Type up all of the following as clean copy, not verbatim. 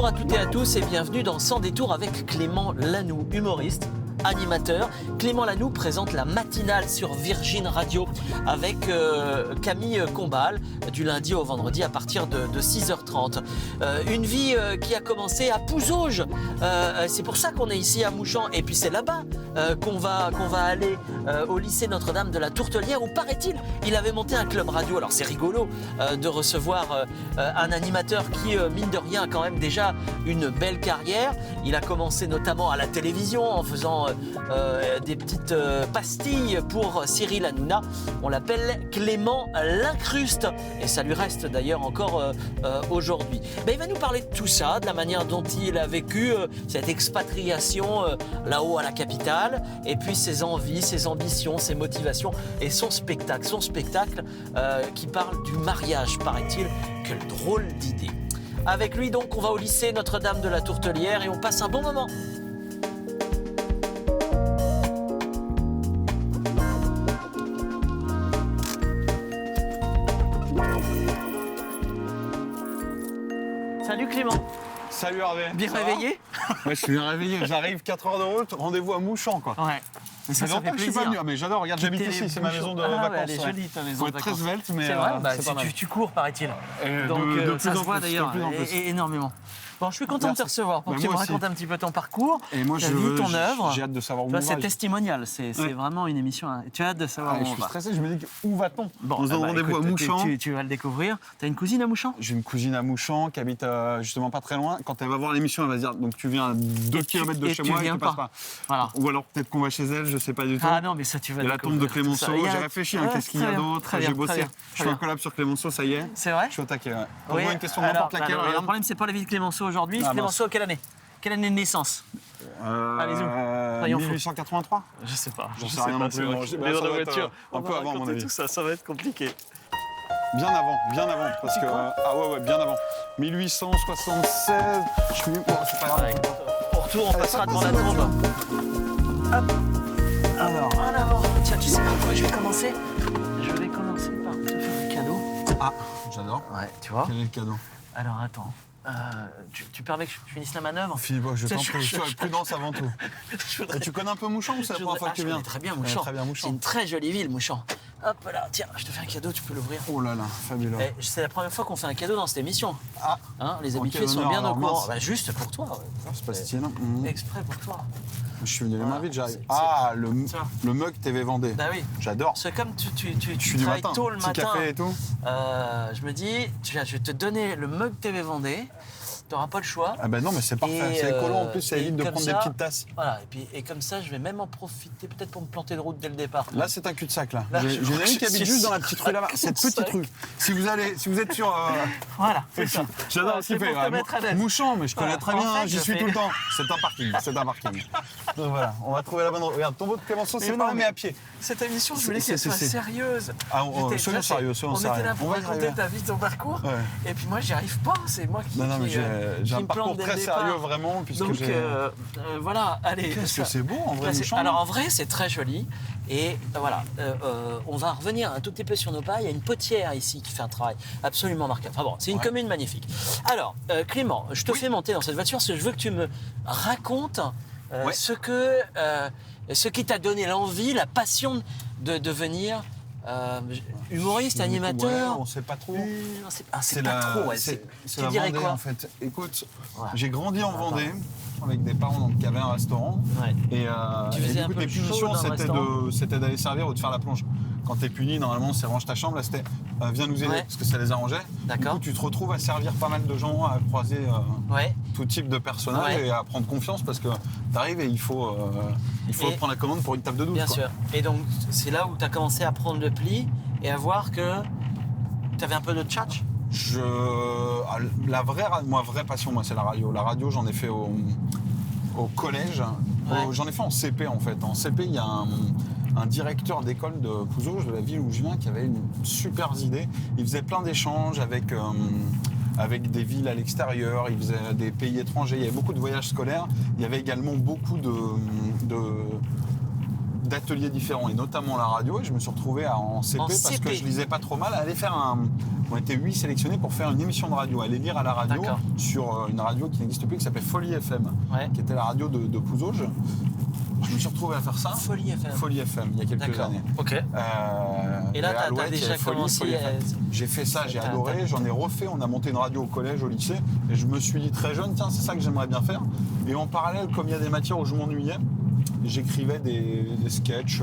Bonjour à toutes et à tous et bienvenue dans Sans détour avec Clément Lanoux, humoriste, animateur. Clément Lanoux présente la matinale sur Virgin Radio avec Camille Combal du lundi au vendredi à partir de 6h30. Une vie qui a commencé à Pouzauges. C'est pour ça qu'on est ici à Mouchamp. Et puis c'est là-bas qu'on va aller au lycée Notre-Dame de la Tourtelière où, paraît-il, il avait monté un club radio. Alors c'est rigolo de recevoir un animateur qui, mine de rien, a quand même déjà une belle carrière. Il a commencé notamment à la télévision en faisant des petites pastilles pour Cyril Hanouna. On l'appelle Clément L'Incruste et ça lui reste d'ailleurs encore aujourd'hui. Il va nous parler de tout ça, de la manière dont il a vécu cette expatriation là-haut à la capitale, et puis ses envies, ses ambitions, ses motivations et son spectacle qui parle du mariage, paraît-il. Quelle drôle d'idée. Avec lui donc on va au lycée Notre-Dame de la Tourtelière et on passe un bon moment. Salut Clément. Salut Hervé. Bien réveillé? Ouais, je suis bien réveillé. J'arrive 4 heures de route, rendez-vous à Mouchamp, quoi. Ouais. Mais ça fait longtemps que je suis pas venu, mais j'adore. Regarde, j'habite ici, c'est ma maison de vacances. Ouais, elle est jolie ta maison de vacances. Très vacances. svelte, mais c'est vrai, c'est pas mal. tu cours, paraît-il. Donc de ça plus se en voit plus, d'ailleurs de plus en plus. énormément. Bon, je suis content de te recevoir pour que tu me moi aussi. racontes un petit peu ton parcours, Et moi, ta vie, ton œuvre. j'ai hâte de savoir où Tu vois, on c'est va. testimonial, c'est vraiment une émission. Tu as hâte de savoir où Je on suis va. stressé, je me dis où va-t-on? Bon, On se donne rendez-vous à écoute, Mouchamp. Tu vas le découvrir. Tu as une cousine à Mouchamp? J'ai une cousine à Mouchamp qui habite justement pas très loin. Quand elle va voir l'émission, elle va se dire donc tu viens à 2 km de chez moi et tu passes pas. Voilà. Ou alors peut-être qu'on va chez elle, je sais pas du tout. Ah non, mais ça tu vas Il y a la tombe de Clémenceau, j'ai réfléchi, qu'est-ce qu'il y a d'autre? J'ai bossé. Je fais un collab sur Clémenceau, ça y est. C'est vrai? Je suis au taquet, ouais. Oui. Pose-moi une question n'importe laquelle. Le problème, c'est pas la vie de Clémenceau aujourd'hui. Ah, Clémenceau, quelle année? Quelle année de naissance? Allez-y. 1883. Je sais pas. J'en sais rien non plus. Mais dans la voiture, un peu avant, à mon avis. tout ça, ça va être compliqué. Bien avant, parce que ouais, bien avant. 1876. Je suis. Bon, c'est pas grave. Au retour, on passera devant la tombe. Hop. Alors, tiens, tu sais par quoi je vais commencer? Je vais commencer par te faire un cadeau. Ah, j'adore. Ouais, tu vois. Quel est le cadeau? Alors attends. Tu permets que je finisse la manœuvre? Philippe, je t'en prie, prudence avant tout. Tu connais un peu Mouchamp ou c'est la première fois que tu viens? Très bien Mouchamp. Très bien Mouchamp. C'est une très jolie ville, Mouchamp. Hop là, tiens, je te fais un cadeau, tu peux l'ouvrir. Oh là là, fabuleux. C'est la première fois qu'on fait un cadeau dans cette émission. Ah. Hein, les habitués sont bien au courant. Bah, juste pour toi. C'est pas stylé. Exprès pour toi. Je suis venu les mains vides, j'arrive. Ah, le mug TV Vendée. Bah oui. J'adore. C'est comme tu travailles tôt le matin. Petit café et tout. Je me dis, je vais te donner le mug TV Vendée. Tu n'auras pas le choix. Ah ben non, mais c'est parfait. C'est écolo en plus, ça évite de prendre des petites tasses. Voilà, et comme ça, je vais même en profiter peut-être pour me planter de route dès le départ. Là, c'est un cul-de-sac, là. Là, J'ai une amie qui habite juste dans la petite rue là-bas. Cette petite rue. Si vous êtes sur. Voilà, c'est ça. J'adore ce qu'il fait. Mouchamp, mais je connais très bien, j'y suis tout le temps. C'est un parking. Donc voilà, on va trouver la bonne. Regarde, ton vote Clémenceau, c'est pas mais à pied. Cette émission, je voulais qu'elle soit sérieuse. Ah, soyons sérieux, On était là pour raconter ta vie, ton parcours. Et puis moi, j'y arrive pas. C'est moi qui. Non, mais j'ai un parcours très sérieux, vraiment. Donc voilà, allez. Qu'est-ce que c'est beau en vrai, Mouchamp. Alors en vrai, c'est très joli. Et voilà, on va revenir un tout petit peu sur nos pas. Il y a une potière ici qui fait un travail absolument remarquable. Enfin bon, c'est une commune magnifique. Alors, Clément, je te fais monter dans cette voiture parce que je veux que tu me racontes ce qui t'a donné l'envie, la passion de devenir humoriste, animateur. On sait pas trop. C'est pas trop. Ouais. Tu dirais Vendée, quoi en fait? Écoute, j'ai grandi en Vendée avec des parents qui avaient un restaurant. Ouais. Et du coup, tes punitions, c'était d'aller servir ou de faire la plonge. Quand t'es puni, normalement, c'est range ta chambre. Là, c'était viens nous aider parce que ça les arrangeait. D'accord. Du coup, tu te retrouves à servir pas mal de gens, à croiser tout type de personnages et à prendre confiance parce que t'arrives et il faut prendre la commande pour une table de 12. Bien sûr. Et donc, c'est là où t'as commencé à prendre le pli et à voir que t'avais un peu de tchatch. Ma vraie passion, c'est la radio. La radio, j'en ai fait au collège. J'en ai fait en CP en fait. En CP, il y a un directeur d'école de Pouzauges, de la ville où je viens, qui avait une super idée. Il faisait plein d'échanges avec des villes à l'extérieur, il faisait des pays étrangers, il y avait beaucoup de voyages scolaires. Il y avait également beaucoup d'ateliers différents, et notamment la radio. Et je me suis retrouvé en CP parce que je lisais pas trop mal, à aller faire On était 8 sélectionnés pour faire une émission de radio, aller lire à la radio D'accord. sur une radio qui n'existe plus, qui s'appelait Folie FM, qui était la radio de Pouzauges. Je me suis retrouvé à faire ça. Folie FM, il y a quelques années. Ok. Et là, t'as déjà commencé. J'ai fait ça, j'ai adoré, j'en ai refait. On a monté une radio au collège, au lycée. Et je me suis dit très jeune, tiens, c'est ça que j'aimerais bien faire. Et en parallèle, comme il y a des matières où je m'ennuyais, j'écrivais des sketchs.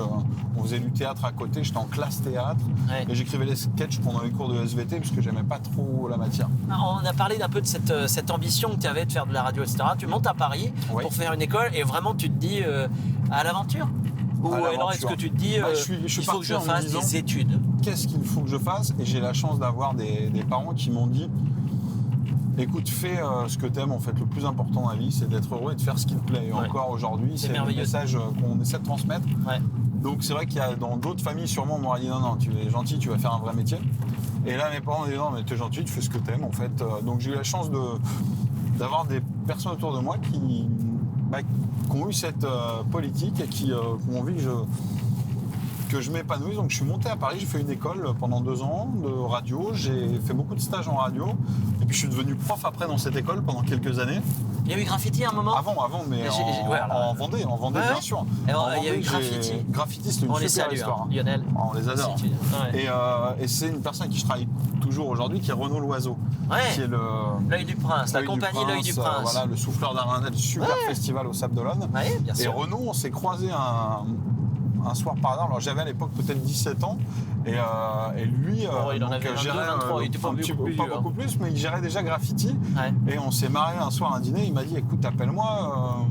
On faisait du théâtre à côté, j'étais en classe théâtre. Et j'écrivais des sketchs pendant les cours de SVT parce que j'aimais pas trop la matière. On a parlé d'un peu de cette ambition que tu avais de faire de la radio, etc. Tu montes à Paris pour faire une école et vraiment tu te dis à l'aventure. Ou alors est-ce que tu te dis il faut que je fasse des études? Qu'est-ce qu'il faut que je fasse? Et j'ai la chance d'avoir des parents qui m'ont dit écoute, fais ce que tu aimes. En fait, le plus important dans la vie, c'est d'être heureux et de faire ce qui te plaît. Et encore aujourd'hui, c'est le message qu'on essaie de transmettre. Donc c'est vrai qu'il y a dans d'autres familles, sûrement, on m'aurait dit non, tu es gentil, tu vas faire un vrai métier. Et là, mes parents m'ont dit non, mais tu es gentil, tu fais ce que tu aimes. En fait. Donc j'ai eu la chance d'avoir des personnes autour de moi qui ont eu cette politique et qui ont envie que je m'épanouisse. Donc je suis monté à Paris, j'ai fait une école pendant 2 ans de radio, j'ai fait beaucoup de stages en radio et puis je suis devenu prof après dans cette école pendant quelques années. Il y a eu graffiti à un moment? Avant, mais en Vendée, bien sûr. Il y a eu graffiti. Graffiti, c'est une super histoire. Lionel. On les adore. Et c'est une personne avec qui je travaille toujours aujourd'hui, qui est Renaud Loiseau. Qui est l'Œil du Prince, la compagnie L'Œil du Prince. Voilà, le souffleur d'Arundel, super festival au Sable d'Olonne. Bien sûr. Et Renaud, on s'est croisés un soir par hasard. Alors j'avais à l'époque peut-être 17 ans et lui il en avait 22, 23, il était pas beaucoup plus, mais il gérait déjà Graffiti et on s'est marré un soir à un dîner. Il m'a dit écoute, appelle-moi,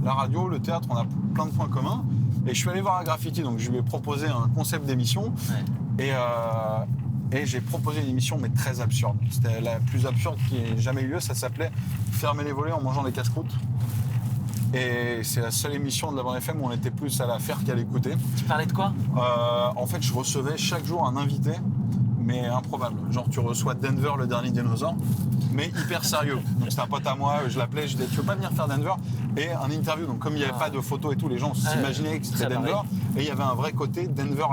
la radio, le théâtre, on a plein de points communs. Et je suis allé voir à Graffiti, donc je lui ai proposé un concept d'émission et j'ai proposé une émission mais très absurde. C'était la plus absurde qui ait jamais eu lieu. Ça s'appelait Fermer les volets en mangeant des casse-croûtes. Et c'est la seule émission de la bande FM où on était plus à la faire qu'à l'écouter. Tu parlais de quoi? En fait, je recevais chaque jour un invité, mais improbable. Genre, tu reçois Denver, le dernier dinosaure, mais hyper sérieux. Donc, c'était un pote à moi, je l'appelais, je disais, tu veux pas venir faire Denver? Et un interview. Donc, comme il n'y avait pas de photos et tout, les gens s'imaginaient que c'était Denver. Et il y avait un vrai côté Denver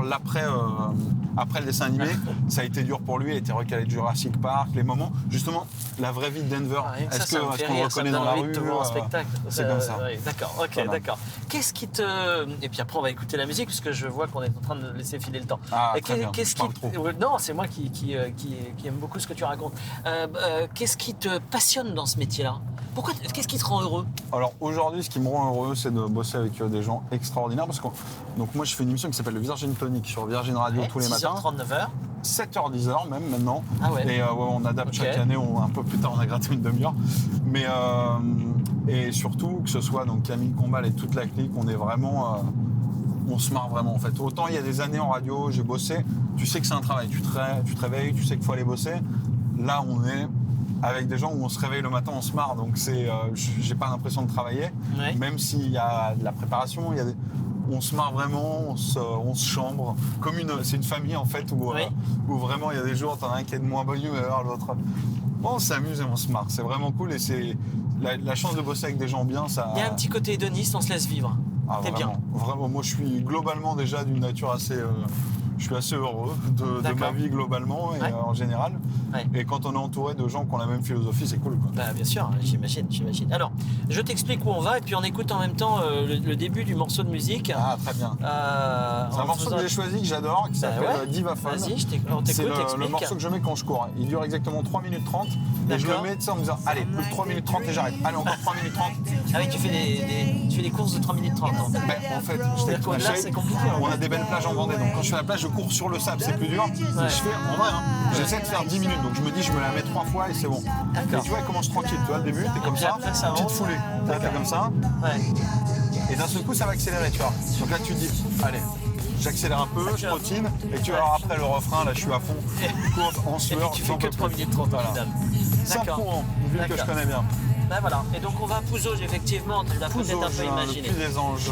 après le dessin animé. Ça a été dur pour lui, il a été recalé de Jurassic Park, les moments. Justement, la vraie vie de Denver. Est-ce qu'on le reconnaît dans la rue? C'est comme ça. D'accord, ok, d'accord. Qu'est-ce qui te... Et puis après, on va écouter la musique, puisque je vois qu'on est en train de laisser filer le temps. Qu'est-ce qui... Non, c'est moi qui aime beaucoup ce que tu racontes. Qu'est-ce qui te passionne dans ce métier-là? Qu'est-ce qui te rend heureux? Alors aujourd'hui, ce qui me rend heureux, c'est de bosser avec des gens extraordinaires. Parce que donc moi, je fais une émission qui s'appelle le Virgin Tonic sur Virgin Radio tous les matins. 6h30, 9h. 7h, 10h même maintenant. Et on adapte chaque année, un peu plus tard, on a gratté une demi-heure. Mais et surtout, que ce soit donc Camille Combal et toute la clique, on est vraiment... on se marre vraiment en fait. Autant il y a des années en radio, j'ai bossé, tu sais que c'est un travail, tu te réveilles, tu sais qu'il faut aller bosser. Là, on est avec des gens où on se réveille le matin, on se marre, donc j'ai pas l'impression de travailler, même s'il y a de la préparation, on se marre vraiment, on se chambre, c'est une famille en fait où vraiment il y a des jours, t'en as un qui est de moins bonne humeur, l'autre. On s'amuse et on se marre, c'est vraiment cool et c'est la chance de bosser avec des gens bien, ça. Il y a un petit côté hédoniste, on se laisse vivre. T'es bien. Vraiment, moi je suis globalement déjà d'une nature assez. Je suis assez heureux de ma vie globalement et en général. Et quand on est entouré de gens qui ont la même philosophie, c'est cool, quoi. Bien sûr, j'imagine. Alors, je t'explique où on va et puis on écoute en même temps le début du morceau de musique. Ah, très bien. C'est un morceau que j'ai choisi, que j'adore, qui s'appelle Divaphone. Vas-y, on t'écoute, c'est le morceau que je mets quand je cours. Il dure exactement 3 minutes 30. Et je le mets en me disant, allez, plus de 3 minutes 30 et j'arrête. Allez, encore 3 minutes 30. Ah oui, tu fais des courses de 3 minutes 30. En fait, là, c'est compliqué. On a des belles plages en Vendée, donc quand je fais la plage, je cours sur le sable, c'est plus dur. Je fais, en vrai, j'essaie de faire 10 minutes, donc je me dis, je me la mets 3 fois et c'est bon. Et tu vois, elle commence tranquille. Tu vois, le début, t'es comme ça, petite foulée. T'es comme ça. Et d'un seul coup, ça va accélérer, tu vois. Donc là, tu te dis, allez, j'accélère un peu, je trottine, et tu vas voir après le refrain, là, je suis à fond. Course en sueur. Tu fais que 3 minutes 30 au final. Sans courant, vu que je connais bien. Voilà. Et donc on va à Pouzauges, effectivement, tu l'as peut-être un peu imaginé. Le Puy des Anges.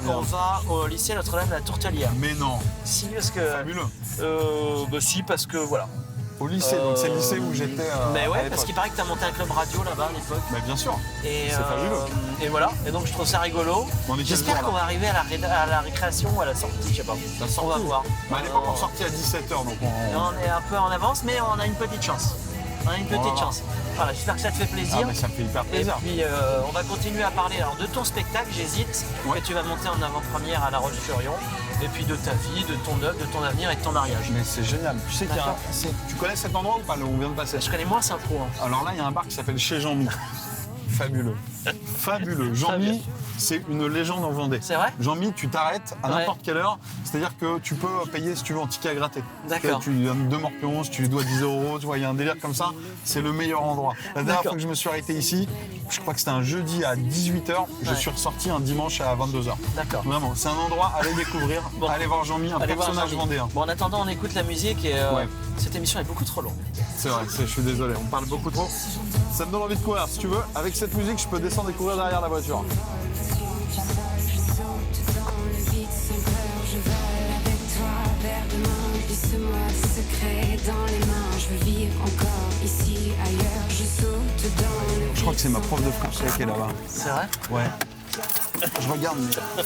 On va au lycée Notre-Dame de la Tourtelière. Mais non. Si, parce que. Fabuleux. Si, parce que voilà. au lycée. Donc c'est le lycée où j'étais. Mais ouais, parce qu'il paraît que tu as monté un club radio là-bas à l'époque. Mais bien sûr. Et, c'est fabuleux. Et voilà, et donc je trouve ça rigolo. J'espère qu'on va arriver à la récréation ou à la sortie, je sais pas. On va voir. Bah, à l'époque, on sortait à 17h, donc on est un peu en avance, mais on a une petite chance. Chance. Voilà, j'espère que ça te fait plaisir. Ah, mais ça me fait hyper plaisir. Et puis on va continuer à parler alors, de ton spectacle, j'hésite, que tu vas monter en avant-première à La Roche-sur-Yon. Et puis de ta vie, de ton œuvre, de ton avenir et de ton mariage. Mais c'est génial. Tu sais tu connais cet endroit ou pas, là où on vient de passer? Je connais moins Saint-Tro. Alors là, il y a un bar qui s'appelle Chez Jean-Mi. Fabuleux. Fabuleux. Jean-Mi, c'est une légende en Vendée. C'est vrai? Jean-Mi, tu t'arrêtes à n'importe quelle heure. C'est-à-dire que tu peux payer, si tu veux, en ticket à gratter. D'accord. Tu lui donnes 2 morpions, tu lui dois 10 €, tu vois, il y a un délire comme ça. C'est le meilleur endroit. La dernière fois que je me suis arrêté ici, je crois que c'était un jeudi à 18h. Je suis ressorti un dimanche à 22h. D'accord. Vraiment, c'est un endroit à aller découvrir. Bon. Allez voir Jean-Mi, un personnage vendéen. Bon, en attendant, on écoute la musique et cette émission est beaucoup trop longue. C'est vrai, je suis désolé, on parle beaucoup trop. Ça me donne envie de courir, si tu veux. Avec cette musique, je peux descendre et courir derrière la voiture. Je crois que c'est ma prof de français qui est là-bas. C'est vrai? Ouais. Je regarde, mais...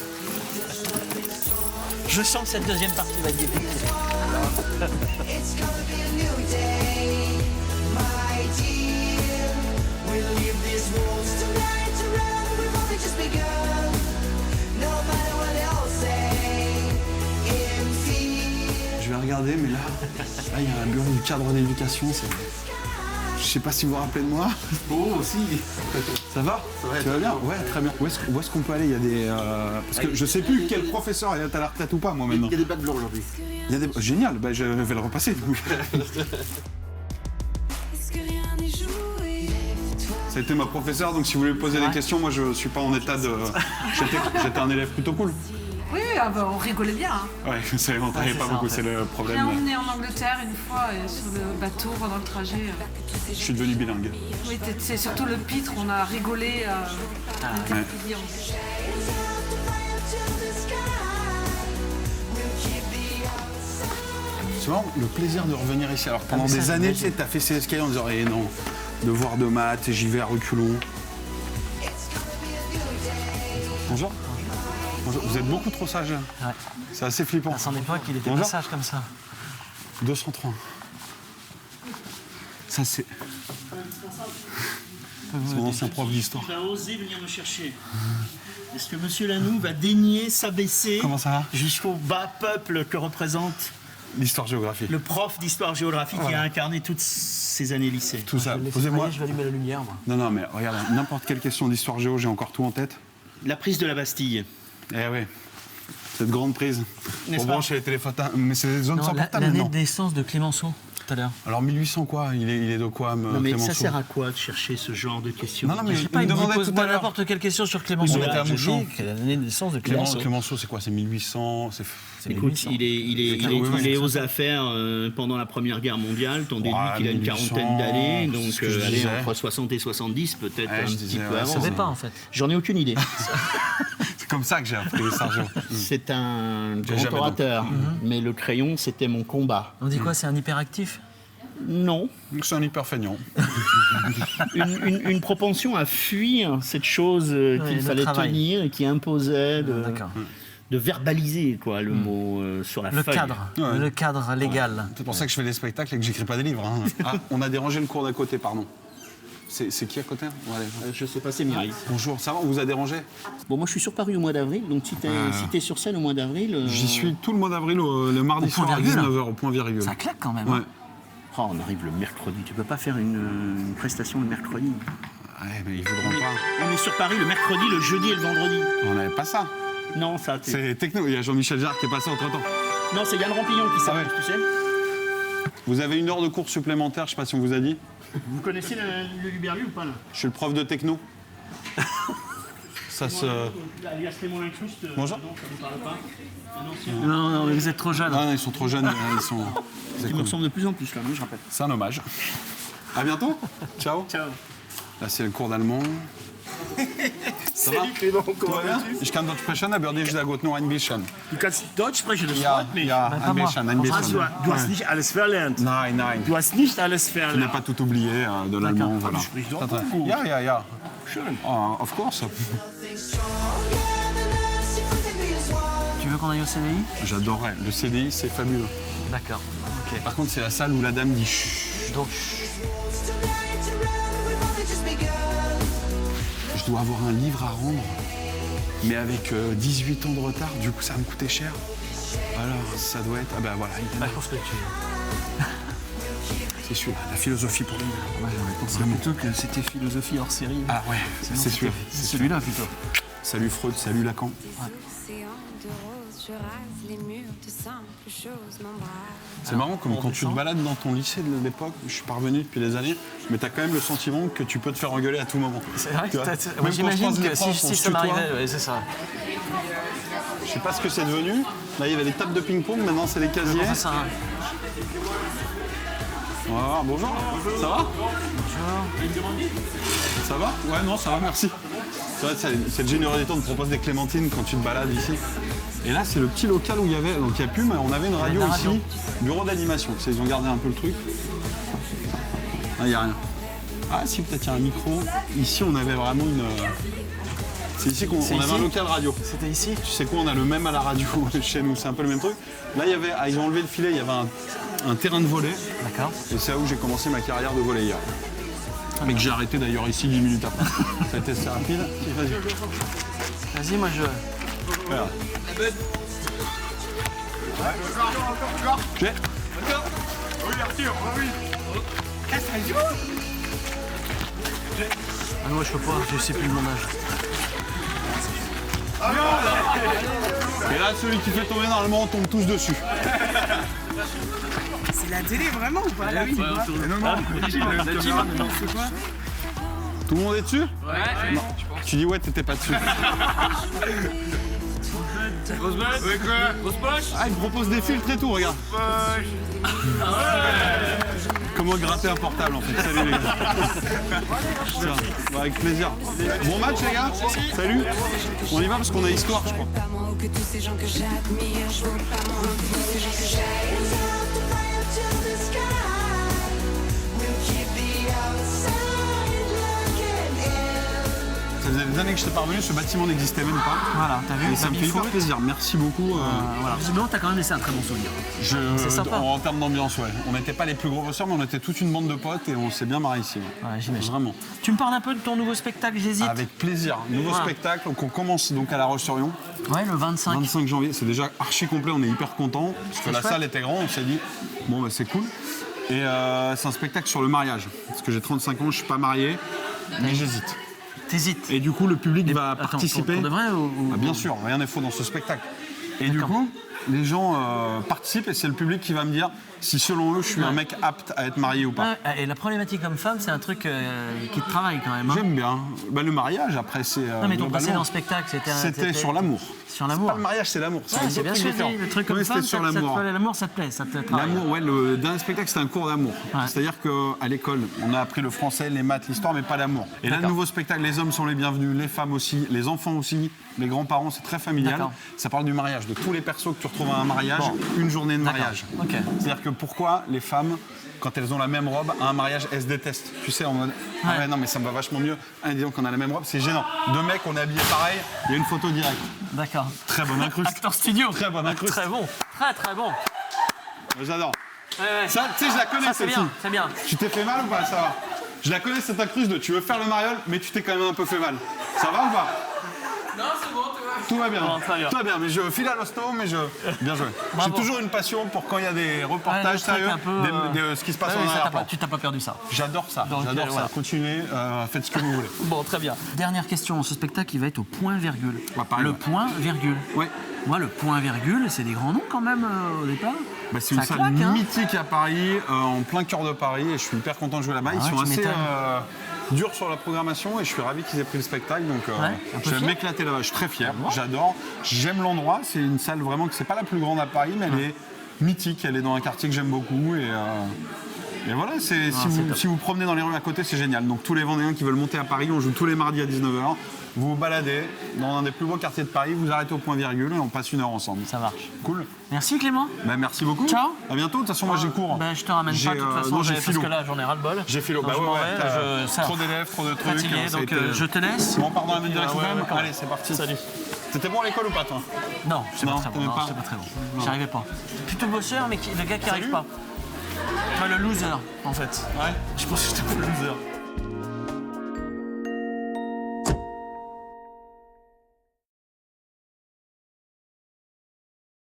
Je sens que cette deuxième partie va être difficile. Je vais regarder, mais là, il y a un bureau du cadre d'éducation. Je sais pas si vous vous rappelez de moi. Oh, aussi. Ça va? Tu vas bien? Ouais, très bien. Où est-ce qu'on peut aller? Il y a des... Parce que je sais plus quel professeur est à la retraite ou pas, moi, maintenant. Il y a des bacs blancs aujourd'hui. Génial, bah, je vais le repasser. Ça a été ma professeure, donc si vous voulez me poser des questions, moi je suis pas en état de... J'étais un élève plutôt cool. Oui, on rigolait bien. Hein. Ouais, on travaillait pas beaucoup, c'est le J'ai problème. emmené en Angleterre une fois sur le bateau pendant le trajet. Je suis devenu bilingue. Oui, c'est surtout le pitre, on a rigolé. On était pliés, C'est vraiment le plaisir de revenir ici. Alors pendant des années, tu sais, t'as fait ces escaliers en disant eh non, devoir de maths, j'y vais à reculons. Bonjour. Bonjour. Vous êtes beaucoup trop sage. Ouais. C'est assez flippant. À son époque, il était pas sage comme ça. 203. Ça c'est... C'est mon ancien prof d'histoire. Il va oser venir me chercher. Est-ce que M. Lanoux va daigner s'abaisser jusqu'au bas peuple que représente l'histoire-géographie. Le prof d'histoire-géographie qui a incarné toutes ces années lycée. Tout ça. Posez-moi. Je vais allumer la lumière, moi. Non, mais regarde, n'importe quelle question d'histoire-géo, j'ai encore tout en tête. La prise de la Bastille. Eh oui. Cette grande prise. N'est-ce Pour brancher les téléphones. Mais c'est des zones sans portable maintenant. L'année de naissance de Clémenceau. Tout à l'heure. Alors 1800 quoi? Il est de quoi, Non mais Clémenceau? ça sert à quoi de chercher ce genre de questions? Non mais je sais pas, il me pose pas n'importe quelle question sur Clémenceau. On était à Mouchon. L'année de naissance de Clémenceau. Clémenceau, c'est quoi? C'est 1800? Écoute, il est aux affaires pendant la Première Guerre mondiale, t'en déduis qu'il a une quarantaine d'années, donc allez, entre 60 et 70, peut-être un petit peu avant. Je savais pas en fait. J'en ai aucune idée. C'est comme ça que j'ai appris Sergio. C'est un grand orateur, mais le crayon, c'était mon combat. On dit quoi, c'est un hyperactif? Non. C'est un hyper feignant. une propension à fuir cette chose qu'il fallait tenir et qui imposait de verbaliser quoi, le mot sur la feuille. Le cadre légal. C'est pour ça que je fais des spectacles et que j'écris pas des livres. Hein. Ah, on a dérangé le cours d'à côté, pardon. C'est qui à côté? Je sais pas, c'est Mireille. Bonjour, ça va, on vous a dérangé? Bon, moi je suis sur Paris au mois d'avril, donc si t'es sur scène au mois d'avril... J'y suis tout le mois d'avril, le mardi soir à 19h, au point virgule. Ça claque quand même. Ouais. Oh, on arrive le mercredi, tu peux pas faire une prestation le mercredi? Ouais, mais ils voudront pas. On est sur Paris le mercredi, le jeudi et le vendredi. On n'avait pas ça. Non, ça... C'est techno, il y a Jean-Michel Jarre qui est passé entre-temps. Non, c'est Yann Rampillon qui s'appelle, tu sais. Vous avez une heure de cours supplémentaire, je sais pas si on vous a dit. Vous connaissez le Luberlu ou pas là? Je suis le prof de techno. Ça se... Alias Clément Lincruste. Bonjour. Non, ça vous parle pas? Un ancien. Non, mais vous êtes trop jeune. Non, ils sont trop jeunes, Ils me ressemblent de plus en plus là, je rappelle. C'est un hommage. À bientôt. Ciao. Ciao. Là, c'est le cours d'allemand. Salut Clément, comment vas-tu? Ich kann Deutsch sprechen, aber dich sehr gut, nur ein bisschen. Du kannst Deutsch sprechen, das Ja, freut mich. ja, ein bisschen, ein bisschen. Du hast nicht alles verlernt. Nein, nein. Du hast nicht alles Je n'ai verlernt. pas tout oublié de l'allemand. Voilà. Du sprichst doch gut. Ja, ja, ja. Schön. Of course. Tu veux qu'on aille au CDI? J'adorais. Le CDI, c'est fabuleux. D'accord. Ok. Par contre, c'est la salle où la dame dit chut. Donc, Je dois avoir un livre à rendre, mais avec 18 ans de retard, du coup ça va me coûter cher. Alors ça doit être... Ah ben voilà, il je pense que tu... c'est celui-là, la philosophie pour lui. Moi, j'aurais pensé plutôt que c'était philosophie hors série. Ah ouais, c'est celui-là. C'est celui-là plutôt. Salut Freud, salut Lacan. C'est marrant comme quand tu te balades dans ton lycée de l'époque, je suis pas revenu depuis des années, mais t'as quand même le sentiment que tu peux te faire engueuler à tout moment. C'est vrai que Tu vois, moi même j'imagine quand je croise que les profs, on si se ça tutoie. m'arrivait, ouais, c'est ça. Je sais pas ce que c'est devenu. Là il y avait des tables de ping-pong, maintenant c'est des casiers. C'est ça. On va voir, bonjour. Ça va? Ça va? Ouais, non, ça va, merci. C'est vrai, cette générosité, on te propose des clémentines quand tu te balades ici. Et là, c'est le petit local où il y avait, donc il n'y a plus, mais on avait une radio la radio. ici, bureau d'animation. Ils ont gardé un peu le truc. Ah, il n'y a rien. Ah, si, peut-être il y a un micro. Ici, on avait vraiment une. C'est ici qu'on avait un local radio. C'était ici? Tu sais quoi, on a le même à la radio chez nous, c'est un peu le même truc. Là, il y avait, ils ont enlevé le filet, il y avait un terrain de volley. D'accord. Et c'est là où j'ai commencé ma carrière de volleyeur. Mais que j'ai arrêté d'ailleurs ici 10 minutes après. Ça a été assez rapide. Vas-y. Vas-y, moi je... Voilà. J'ai. Ah non, moi je peux pas, je sais plus mon âge. Et là, celui qui fait tomber normalement, on tombe tous dessus. C'est la télé vraiment ou pas? Oui, c'est quoi? Tout le monde est dessus? Ouais. Non. Tu dis ouais, t'étais pas dessus. Ah, il me propose des filtres et tout, regarde. Comment gratter un portable en fait. Salut les gars. Tiens, bah, avec plaisir. Bon match les gars. Salut. On y va parce qu'on a histoire je crois. Ça faisait des années que je n'étais pas revenu, ce bâtiment n'existait même pas. Voilà, t'as vu? Et ça me fait hyper plaisir, merci beaucoup. Voilà. Visiblement, t'as quand même laissé un très bon souvenir. C'est sympa. En termes d'ambiance, ouais. On n'était pas les plus gros bosseurs, mais on était toute une bande de potes et on s'est bien marré ici. Ouais, j'imagine. Vraiment. Tu me parles un peu de ton nouveau spectacle, j'hésite? Avec plaisir. Nouveau spectacle, donc on commence donc à La Roche-sur-Yon. Ouais, le 25. 25 janvier, c'est déjà archi complet, on est hyper contents. Parce que la salle était grande, on s'est dit, bon bah c'est cool. Et c'est un spectacle sur le mariage. Parce que j'ai 35 ans, je suis pas marié, mais j'hésite. T'hésites? Et du coup, le public va participer. Pour de vrai ou... Ah, bien sûr, rien n'est faux dans ce spectacle. Et du coup, les gens participent et c'est le public qui va me dire si selon eux, je suis un mec apte à être marié ou pas. Ouais, et la problématique comme femme, c'est un truc qui te travaille quand même. Hein. J'aime bien. Bah, le mariage, après, c'est. Non, mais ton précédent spectacle, c'était sur l'amour. Sur l'amour. Pas le mariage, c'est l'amour. Ouais, c'est bien sûr. Le truc comme femme, sur l'amour. L'amour, ça te plaît, ça te travaille. L'amour, ouais, le dernier spectacle, c'était un cours d'amour. Ouais. C'est-à-dire qu'à l'école, on a appris le français, les maths, l'histoire, mais pas l'amour. Et là, le nouveau spectacle, les hommes sont les bienvenus, les femmes aussi, les enfants aussi, les grands-parents, c'est très familial. Ça parle du mariage, de tous les persos que tu retrouves à un mariage, une journée de mariage. Okay. C'est-à-dire que pourquoi les femmes, quand elles ont la même robe, à un mariage, elles se détestent. Tu sais, en mode, ah ouais, non, mais ça me va vachement mieux. Ah, disons qu'on a la même robe, c'est gênant. Deux mecs, on est habillés pareil, il y a une photo directe. D'accord. Très bonne incruste. Acteur studio. Très bonne incruste. Très bon. Très, très bon. J'adore. Ouais. Ça, tu sais, je la connais, c'est bien, c'est bien. Tu t'es fait mal ou pas? Ça va. Je la connais, cette incruste de tu veux faire le mariole, mais tu t'es quand même un peu fait mal. Ça va ou pas? Non, c'est bon, tout va bien. Bon, très bien. Tout va bien, mais je file à l'hosto, mais je. Bien joué. J'ai toujours une passion pour quand il y a des reportages sérieux, de ce qui se passe en arrière-plan. Tu t'as pas perdu ça. J'adore ça. J'adore ça. Continuez, faites ce que vous voulez. Bon, très bien. Dernière question. Ce spectacle, il va être au point-virgule. Le point-virgule. Oui. Moi, le point-virgule, c'est des grands noms quand même au départ. Bah, c'est une salle mythique à Paris, en plein cœur de Paris, et je suis hyper content de jouer là-bas. Ils sont assez durs sur la programmation, et je suis ravi qu'ils aient pris le spectacle. Donc, je vais m'éclater là-bas. Je suis très fier. J'adore. J'aime l'endroit. C'est une salle vraiment que c'est pas la plus grande à Paris, mais elle est mythique. Elle est dans un quartier que j'aime beaucoup, et Et voilà, si vous promenez dans les rues à côté, c'est génial. Donc tous les Vendéens qui veulent monter à Paris, on joue tous les mardis à 19h. Vous vous baladez dans un des plus beaux quartiers de Paris, vous arrêtez au point virgule et on passe 1 heure ensemble. Ça marche. Cool. Merci Clément. Merci beaucoup. Ciao. À bientôt. De toute façon, moi j'ai cours. Je te ramène pas de toute façon, j'ai parce philo. que là j'en ai ras le bol. J'ai philo. Donc, je m'en vais. Trop d'élèves, trop de trucs. Fatigué, donc je te laisse. Bon, on part dans la même direction quand même. Ouais. Allez, c'est parti. Salut. T'étais bon à l'école ou pas, toi? Non, c'est pas très bon. t'aimais Non, pas c'est pas très bon. J'y arrivais pas. Plutôt bosseur, mais le gars qui arrive pas. Le loser, en fait. Ouais. Je pense que j'étais pas le loser.